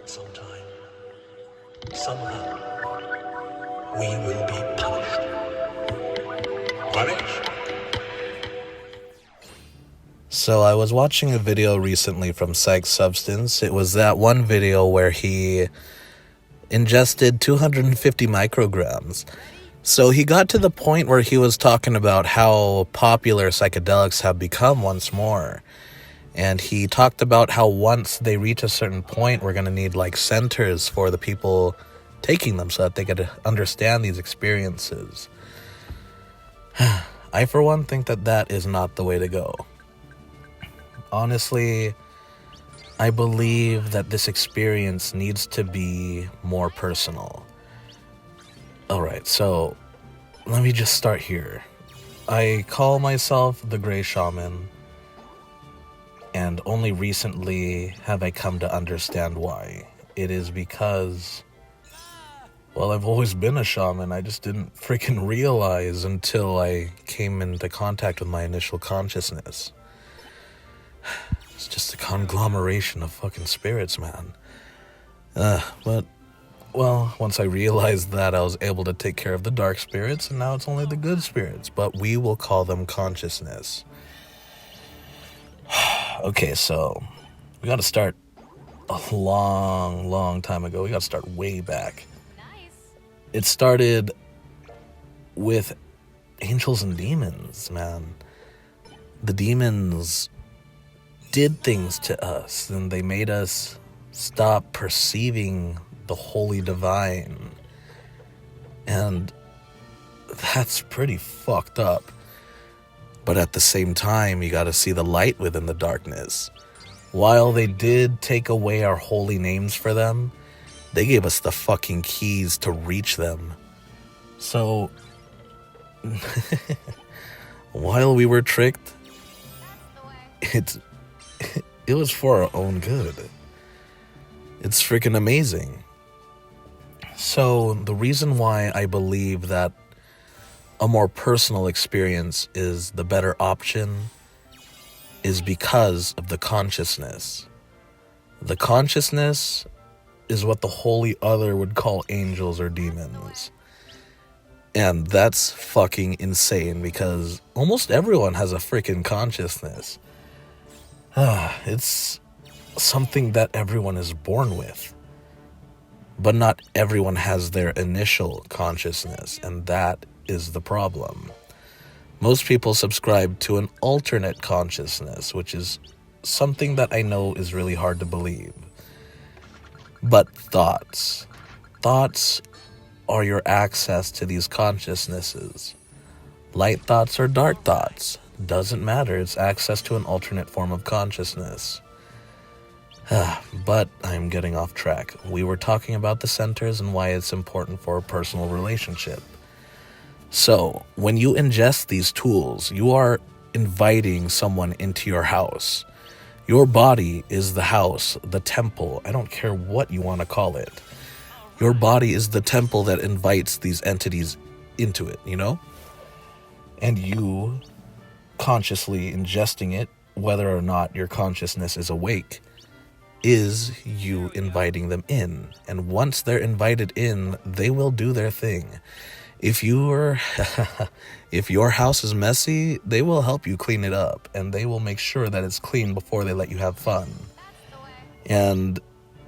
sometime, somehow, we will be punished. Punished? So I was watching a video recently from PsychedSubstance. It was that one video where he ingested 250 micrograms. So he got to the point where he was talking about how popular psychedelics have become once more. And he talked about how once they reach a certain point, we're going to need like centers for the people taking them so that they could understand these experiences. I, for one, think that that is not the way to go. Honestly, I believe that this experience needs to be more personal. Alright, so let me just start here. I call myself the Gray Shaman, and only recently have I come to understand why. It is because, well, I've always been a shaman. I just didn't freaking realize until I came into contact with my initial consciousness. It's just a conglomeration of fucking spirits, man. But, well, once I realized that, I was able to take care of the dark spirits, and now it's only the good spirits. But we will call them consciousness. Okay, so we gotta start a long time ago. We gotta start way back. It started with angels and demons, man. The demons did things to us, and they made us stop perceiving the holy divine. And that's pretty fucked up. But at the same time, you gotta see the light within the darkness. While they did take away our holy names for them, they gave us the fucking keys to reach them. So, while we were tricked, it was for our own good. It's freaking amazing. So, the reason why I believe that a more personal experience is the better option is because of the consciousness. The consciousness is what the holy other would call angels or demons. And that's fucking insane because almost everyone has a freaking consciousness. It's something that everyone is born with. But not everyone has their initial consciousness, and that is the problem. Most people subscribe to an alternate consciousness, which is something that I know is really hard to believe. But thoughts are your access to these consciousnesses. Light thoughts or dark thoughts, doesn't matter, it's access to an alternate form of consciousness. But I'm getting off track. We were talking about the centers and why it's important for a personal relationship. So, when you ingest these tools, you are inviting someone into your house. Your body is the house, the temple. I don't care what you want to call it. Your body is the temple that invites these entities into it, you know? And you consciously ingesting it, whether or not your consciousness is awake, is you inviting them in. And once they're invited in, they will do their thing. If your house is messy, they will help you clean it up, and they will make sure that it's clean before they let you have fun. And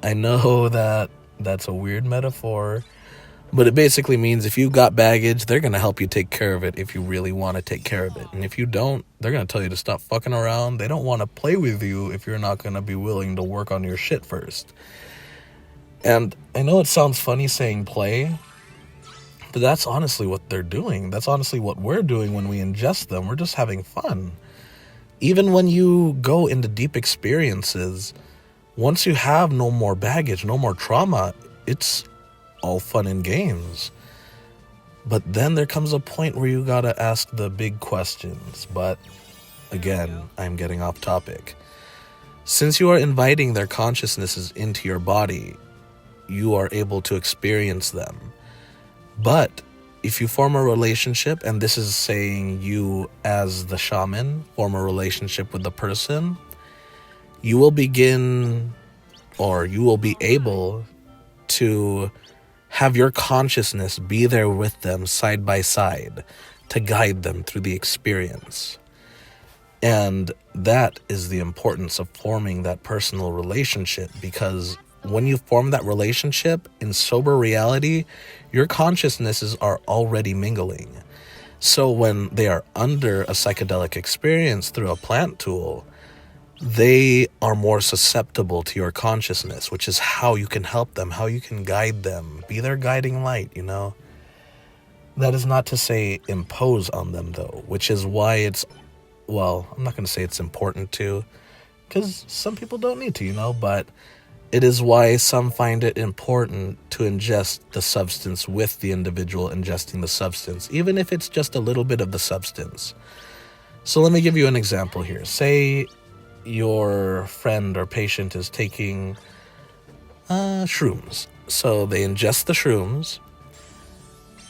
I know that that's a weird metaphor, but it basically means if you got baggage, they're going to help you take care of it if you really want to take care of it. And if you don't, they're going to tell you to stop fucking around. They don't want to play with you if you're not going to be willing to work on your shit first. And I know it sounds funny saying play, but that's honestly what they're doing. That's honestly what we're doing when we ingest them. We're just having fun. Even when you go into deep experiences, once you have no more baggage, no more trauma, it's all fun and games. But then there comes a point where you gotta ask the big questions. But again, I'm getting off topic. Since you are inviting their consciousnesses into your body, you are able to experience them. But if you form a relationship, and this is saying you as the shaman form a relationship with the person, you will begin or you will be able to have your consciousness be there with them side by side to guide them through the experience. And that is the importance of forming that personal relationship, because when you form that relationship in sober reality, your consciousnesses are already mingling. So when they are under a psychedelic experience through a plant tool, they are more susceptible to your consciousness, which is how you can help them, how you can guide them, be their guiding light, you know? That is not to say impose on them, though, which is why it's, well, I'm not going to say it's important to, because some people don't need to, you know, but it is why some find it important to ingest the substance with the individual ingesting the substance, even if it's just a little bit of the substance. So let me give you an example here. Say your friend or patient is taking shrooms. So they ingest the shrooms.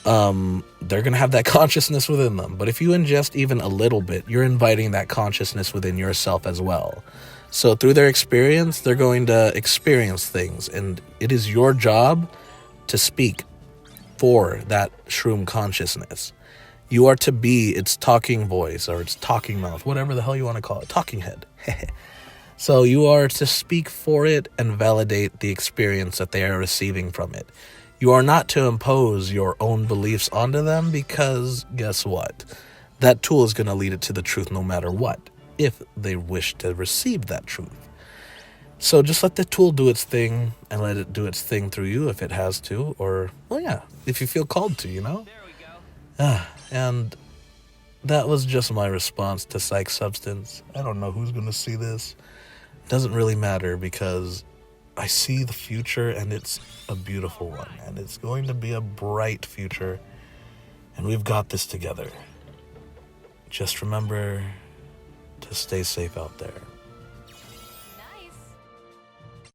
They're going to have that consciousness within them. But if you ingest even a little bit, you're inviting that consciousness within yourself as well. So through their experience, they're going to experience things. And it is your job to speak for that shroom consciousness. You are to be its talking voice or its talking mouth, whatever the hell you want to call it, talking head. So you are to speak for it and validate the experience that they are receiving from it. You are not to impose your own beliefs onto them, because guess what? That tool is going to lead it to the truth no matter what, if they wish to receive that truth. So just let the tool do its thing and let it do its thing through you if it has to, or, well, yeah, if you feel called to, you know? And that was just my response to PsychedSubstance. I don't know who's going to see this. It doesn't really matter, because I see the future, and it's a beautiful one, and it's going to be a bright future, and we've got this together. Just remember to stay safe out there.